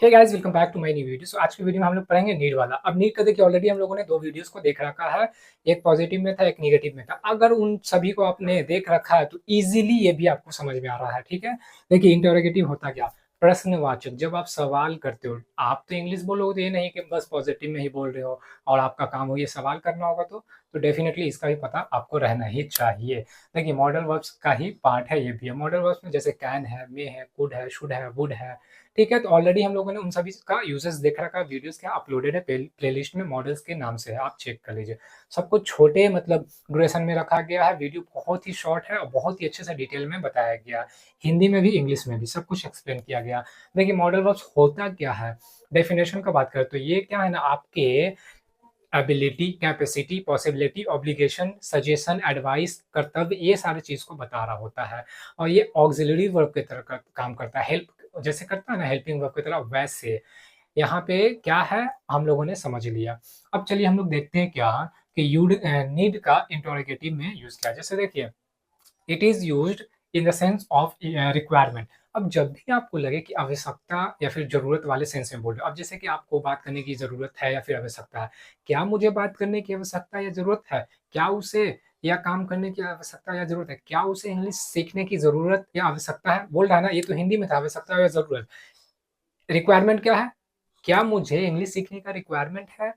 Hey guys, welcome back to my new video. So आज की video में हम लोग पढ़ेंगे नीड वाला। अब नीड का देखिए, ऑलरेडी हम लोगों ने दो वीडियोस को देख रखा है। एक पॉजिटिव में था, एक नेगेटिव में था। अगर उन सभी को आपने देख रखा है तो इजीली ये भी आपको समझ में आ रहा है। ठीक है, देखिए इंटरोगेटिव होता क्या, प्रश्नवाचक। जब आप सवाल करते हो, आप तो इंग्लिश बोलोगे तो ये नहीं कि बस पॉजिटिव में ही बोल रहे हो और आपका काम हो ये सवाल करना होगा। तो डेफिनेटली इसका भी पता आपको रहना ही चाहिए। देखिए मॉडल वर्ब्स का ही पार्ट है ये भी है। मॉडल वर्ब्स में जैसे कैन है, मे है, कुड है, शुड है, वुड है। ठीक है, तो ऑलरेडी हम लोगों ने उन सभी का यूजेस देख रखा है। वीडियोस क्या अपलोडेड है प्लेलिस्ट में, मॉडल्स के नाम से है, आप चेक कर लीजिए। सब कुछ छोटे मतलब ड्यूरेशन में रखा गया है। वीडियो बहुत ही शॉर्ट है और बहुत ही अच्छे से डिटेल में बताया गया है। हिंदी में भी इंग्लिश में भी सब कुछ एक्सप्लेन किया गया। देखिए मॉडल वर्ब्स होता क्या है, डेफिनेशन का बात करें तो ये क्या है ना, आपके ability, capacity, possibility, obligation, suggestion, advice, कर्तव्य, ये सारी चीज को बता रहा होता है। और ये ऑक्सिलरी वर्ब की तरह काम करता है। हेल्प जैसे करता है ना, हेल्पिंग वर्ब की तरह, वैसे यहाँ पे क्या है हम लोगों ने समझ लिया। अब चलिए हम लोग देखते हैं क्या कि यूड नीड का इंटरोगेटिव में यूज किया। जैसे देखिए, it is used in the sense of requirement. अब जब भी आपको लगे कि आवश्यकता या फिर जरूरत वाले सेंस में बोल रहे हो, अब जैसे कि आपको बात करने की जरूरत है या फिर आवश्यकता है, क्या मुझे बात करने की आवश्यकता या जरूरत है, क्या उसे या काम करने की आवश्यकता या जरूरत है, क्या उसे इंग्लिश सीखने की जरूरत या आवश्यकता है, बोल रहा है ना, ये तो हिंदी में था, आवश्यकता या जरूरत। रिक्वायरमेंट क्या है, क्या मुझे इंग्लिश सीखने का रिक्वायरमेंट है,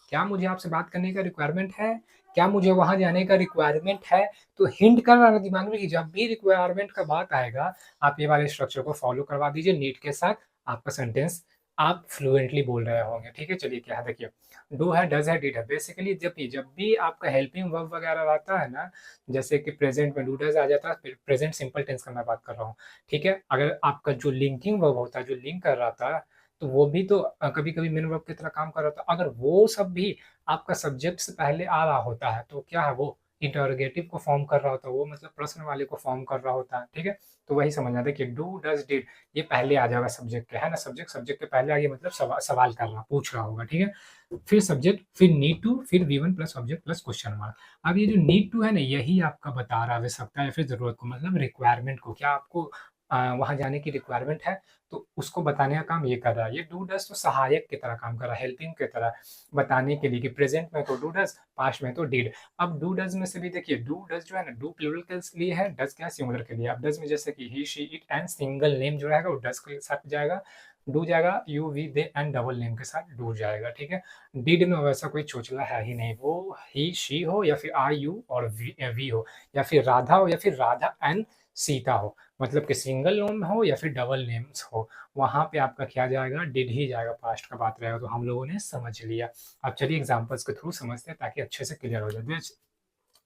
क्या मुझे आपसे बात करने का रिक्वायरमेंट है, क्या मुझे वहां जाने का रिक्वायरमेंट है। तो हिंट कर रहा दिमाग में कि जब भी रिक्वायरमेंट का बात आएगा, आप ये वाले स्ट्रक्चर को फॉलो करवा दीजिए, नीड के साथ आपका सेंटेंस आप फ्लुएंटली बोल रहे होंगे। ठीक है, चलिए क्या है, देखिए डू है, डज है, डिड है। बेसिकली जब भी आपका हेल्पिंग वर्ब वगैरह रहता है ना, जैसे कि प्रेजेंट में डू डज आ जाता है, प्रेजेंट सिंपल टेंस का मैं बात कर रहा हूँ। ठीक है, अगर आपका जो लिंकिंग वर्ब होता है, जो लिंक कर रहा था, तो वो भी तो कभी-कभी मेन वर्ब की तरह काम कर रहा था। अगर वो सब भी आपका सब्जेक्ट से पहले आ रहा होता है, तो क्या है, वो इंटरोगेटिव को फॉर्म कर रहा होता है, वो मतलब प्रश्न वाले को फॉर्म कर रहा होता है। ठीक है, तो वही समझना। देखिए डू डज डिड ये पहले आ जाएगा सब्जेक्ट के, है ना, सब्जेक्ट के पहले आ गया मतलब सवाल कर रहा, पूछ रहा होगा। ठीक है, फिर सब्जेक्ट, फिर नीड टू, फिर V1 plus object plus question mark. अब ये जो नीड टू है ना, यही आपका बता रहा है आवश्यकता या फिर जरूरत को, मतलब रिक्वायरमेंट को। क्या आपको वहां जाने की रिक्वायरमेंट है, तो उसको बताने का काम ये कर रहा है। ये डू डज तो सहायक की तरह काम कर रहा है, हेल्पिंग की तरह बताने के लिए कि प्रेजेंट में तो डू डज, पास्ट में तो डिड। अब डू डज में से भी देखिए, डू डज जो है ना, डू प्लूरल के लिए है, डज क्या है, सिंगुलर के लिए। अब डज में जैसे कि he, she, it and single name जो रहेगा वो डज के साथ जाएगा। डू जाएगा you, we, they and double name के साथ डू जाएगा। ठीक है, डिड में वैसा कोई चोचला है ही नहीं, वो ही, शी हो या फिर आई, यू और वी हो, या फिर राधा हो या फिर राधा एंड सीता हो, मतलब कि सिंगल नेम हो या फिर डबल नेम्स हो, वहां पे आपका क्या जाएगा, डिड ही जाएगा, पास्ट का बात रहेगा। तो हम लोगों ने समझ लिया। अब चलिए एग्जांपल्स के थ्रू समझते हैं ताकि अच्छे से क्लियर हो जाए।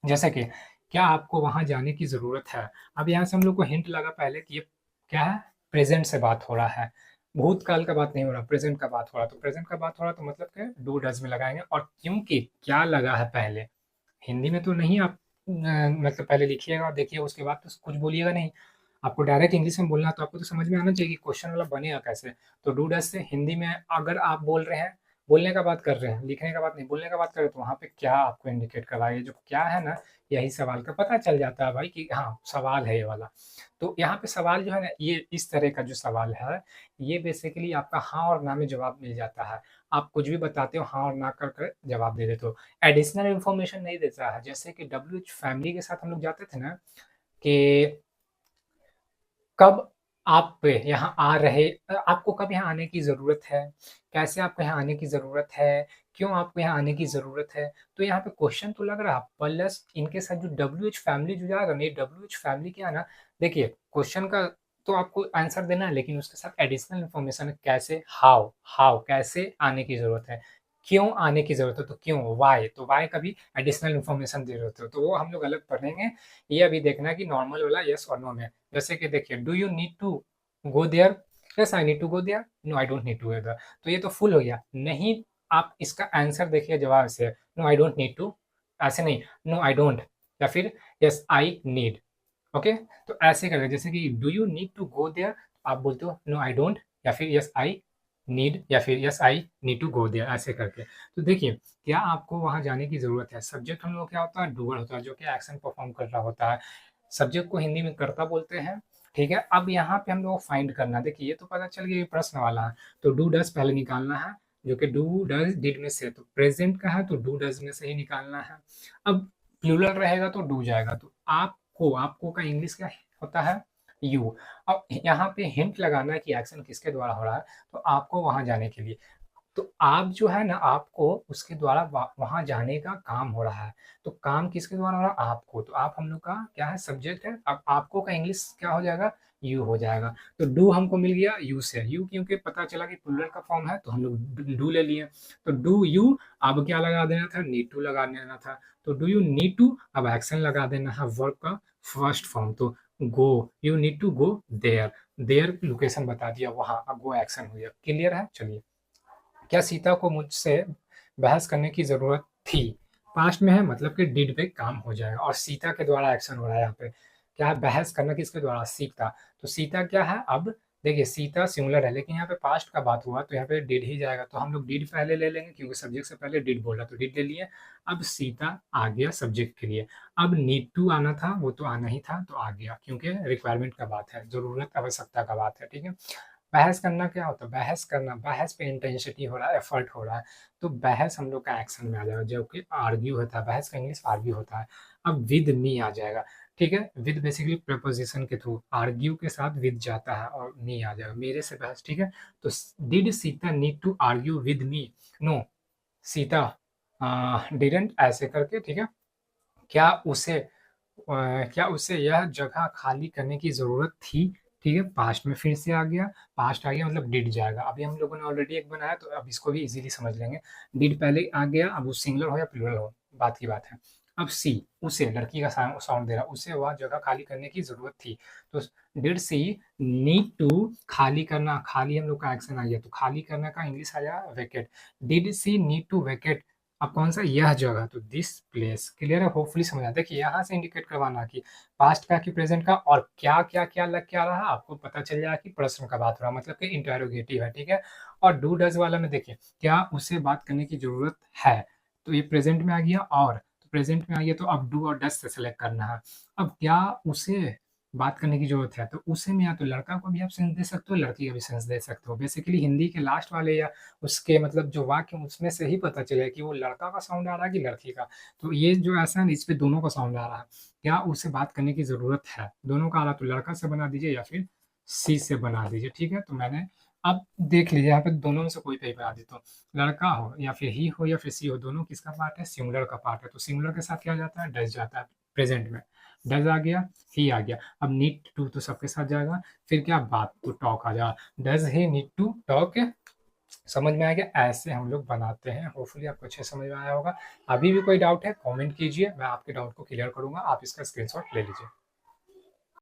जैसे कि क्या आपको वहां जाने की जरूरत है। अब यहाँ से हम लोग को हिंट लगा पहले कि ये क्या है, प्रेजेंट से बात हो रहा है, भूतकाल का बात नहीं हो रहा, प्रेजेंट का बात हो रहा। तो प्रेजेंट का बात हो रहा तो मतलब क्या, डू डज में लगाएंगे। और क्योंकि क्या लगा है पहले, हिंदी में तो नहीं आप मतलब पहले लिखिएगा और देखिए, उसके बाद तो कुछ बोलिएगा नहीं। आपको डायरेक्ट इंग्लिश में बोलना है, तो आपको तो समझ में आना चाहिए कि क्वेश्चन वाला बनेगा कैसे। तो डू डज से हिंदी में अगर आप बोल रहे हैं, बोलने का बात कर रहे हैं, लिखने का बात नहीं, बोलने का बात कर रहे हैं, तो वहाँ पे क्या आपको इंडिकेट कर रहा है, ये जो क्या है ना, यही सवाल का पता चल जाता है भाई कि हाँ सवाल है ये वाला। तो यहाँ पे सवाल जो है ना, ये इस तरह का जो सवाल है, ये बेसिकली आपका हाँ और ना में जवाब मिल जाता है। आप कुछ भी बताते हो, हाँ और ना कर कर जवाब दे देते हो, एडिशनल इन्फॉर्मेशन नहीं देता है। जैसे कि WH फैमिली के साथ हम लोग जाते थे ना, कि कब आप यहाँ आ रहे, आपको कब यहाँ आने की ज़रूरत है, कैसे आपको यहाँ आने की ज़रूरत है, क्यों आपको यहाँ आने की ज़रूरत है। तो यहाँ पे क्वेश्चन तो लग रहा, प्लस इनके साथ जो WH फैमिली जो जाएगा ना, ये WH फैमिली क्या है ना, देखिए क्वेश्चन का तो आपको आंसर देना है, लेकिन उसके साथ एडिशनल इन्फॉर्मेशन है, कैसे, हाउ, कैसे आने की ज़रूरत है, क्यों आने की ज़रूरत है, तो क्यों, वाई, तो वाई का भी एडिशनल इन्फॉर्मेशन दे रहे होते हो, तो वो हम लोग अलग पढ़ेंगे। ये अभी देखना है कि नॉर्मल वाला यस और नो में। जैसे कि देखिए, do you need to go there, yes I need to go there, no I don't need to go there. तो ये तो फुल हो गया नहीं। आप इसका आंसर देखिए जवाब से, no I don't need to, ऐसे नहीं, नो आई डोंट, या फिर यस आई नीड। ओके, तो ऐसे करें, जैसे कि do you need to go there, आप बोलते हो नो आई डोंट, या फिर यस आई नीड, या फिर yes I need to go there, ऐसे करके। तो देखिए, क्या आपको वहां जाने की जरूरत है। सब्जेक्ट हम लोग क्या होता है, डूअर होता है, जो कि एक्शन परफॉर्म कर रहा होता है। सब्जेक्ट को हिंदी में कर्ता बोलते हैं, ठीक है। अब यहाँ पे हम लोग फाइंड करना, देखिए ये तो पता चल गया ये प्रश्न वाला है, तो डू डज पहले निकालना है, जो कि डू डज डिड में से, तो प्रेजेंट का है तो डू डज में से ही निकालना है। अब प्लूरल रहेगा तो डू जाएगा, तो आपको, आपको का इंग्लिश क्या होता है, यू। अब यहाँ पे हिंट लगाना है कि एक्शन किसके द्वारा हो रहा है, तो आपको वहां जाने के लिए, तो आप जो है ना, आपको उसके द्वारा वहां जाने का काम हो रहा है, तो काम किसके द्वारा हो रहा है, आपको, तो आप हम लोग का क्या है, सब्जेक्ट है। अब आपको का इंग्लिश क्या हो जाएगा, यू हो जाएगा। तो डू हमको मिल गया यू से, यू क्योंकि पता चला कि प्लूरल का फॉर्म है तो हम लोग डू ले लिए, तो डू यू, अब क्या लगा देना था, नीड टू लगा देना था, तो डू यू नीड टू, अब एक्शन लगा देना है वर्ब का फर्स्ट फॉर्म, तो go, you need to go there, there location बता दिया वहां, अब गो एक्शन हुआ। क्लियर है, चलिए। क्या सीता को मुझसे बहस करने की जरूरत थी, पास्ट में है, मतलब कि डिड पे काम हो जाएगा, और सीता के द्वारा एक्शन हो रहा है यहाँ पे, क्या है, बहस करना किसके द्वारा, सीता, तो सीता क्या है, अब देखिए सीता सिंगुलर है, लेकिन यहाँ पे पास्ट का बात हुआ तो यहाँ पे डिड ही जाएगा, तो हम लोग डिड पहले ले लेंगे क्योंकि सब्जेक्ट से पहले डिड बोला, तो डिड ले लिए। अब सीता आ गया सब्जेक्ट के लिए, अब नीड टू आना था, वो तो आना ही था, तो आ गया क्योंकि रिक्वायरमेंट का बात है, जरूरत आवश्यकता का बात है, ठीक है। बहस करना क्या होता है, बहस करना, बहस पे इंटेंसिटी हो रहा है, एफर्ट हो रहा है, तो बहस हम लोग का एक्शन में आ जाएगा, जबकि आर्ग्यू होता है, बहस का इंग्लिश आर्ग्यू होता है। अब विद मी आ जाएगा, ठीक है, विद बेसिकली प्रपोजिशन के थ्रू, आर्ग्यू के साथ विद जाता है और मी आ जाएगा, मेरे से बहस, ठीक है। तो did Sita need to argue with me, no, Sita didn't, ऐसे करके, ठीक है। क्या उसे क्या उसे यह जगह खाली करने की ज़रूरत थी, ठीक है, पास्ट में फिर से आ गया, पास्ट आ गया मतलब डिड जाएगा, अभी हम लोगों ने ऑलरेडी एक बनाया तो अब इसको भी इजीली समझ लेंगे। डिड पहले आ गया, अब वो सिंगुलर हो या प्लूरल हो, बात की बात है। अब सी, उसे, लड़की का साउंड दे रहा, उसे वह जगह खाली करने की ज़रूरत थी, तो डिड सी नीड टू, खाली करना, खाली हम लोग का एक्शन आ गया, तो खाली करने का इंग्लिश आ गया vacate, did she need to vacate, अब कौन सा, यह जगह, तो दिस प्लेस। क्लियर है, होपफुली समझ आया। देखिए यहाँ से इंडिकेट करवाना कि पास्ट का कि प्रेजेंट का, और क्या क्या क्या लग क्या रहा, आपको पता चल जाएगा कि प्रश्न का बात हो रहा है, मतलब कि इंटेरोगेटिव है, ठीक है। और डू डज वाला में देखिए, क्या उसे बात करने की जरूरत है, तो ये प्रेजेंट में आ गया, और तो प्रेजेंट में आ गया, तो अब डू और डज से सेलेक्ट करना है। अब क्या उसे बात करने की जरूरत है, तो उसे में या तो लड़का को भी आप सेंस दे सकते हो, लड़की का भी सेंस दे सकते हो, बेसिकली हिंदी के लास्ट वाले या उसके मतलब जो वाक्य, उसमें से ही पता चलेगा कि वो लड़का का साउंड आ रहा है कि लड़की का, तो ये जो ऐसा है इस पे दोनों का साउंड आ रहा है, क्या उसे बात करने की जरूरत है, दोनों का आ रहा, तो लड़का से बना दीजिए या फिर सी से बना दीजिए, ठीक है। तो मैंने, अब देख लीजिए यहाँ पे दोनों में से कोई पे बना दी, तो लड़का हो या फिर ही हो या फिर सी हो, दोनों किसका पार्ट है, सिंगुलर का पार्ट है, तो सिंगुलर के साथ क्या जाता है, डज जाता है, प्रेजेंट में डज आ गया, ही आ गया, अब नीड टू तो सबके साथ जाएगा, फिर क्या बात, तो टॉक आ जाएगा, does he need to talk, समझ में आ गया, ऐसे हम लोग बनाते हैं, होपफुली आपको अच्छे समझ में आया होगा। अभी भी कोई डाउट है कमेंट कीजिए, मैं आपके डाउट को क्लियर करूंगा, आप इसका स्क्रीनशॉट ले लीजिए।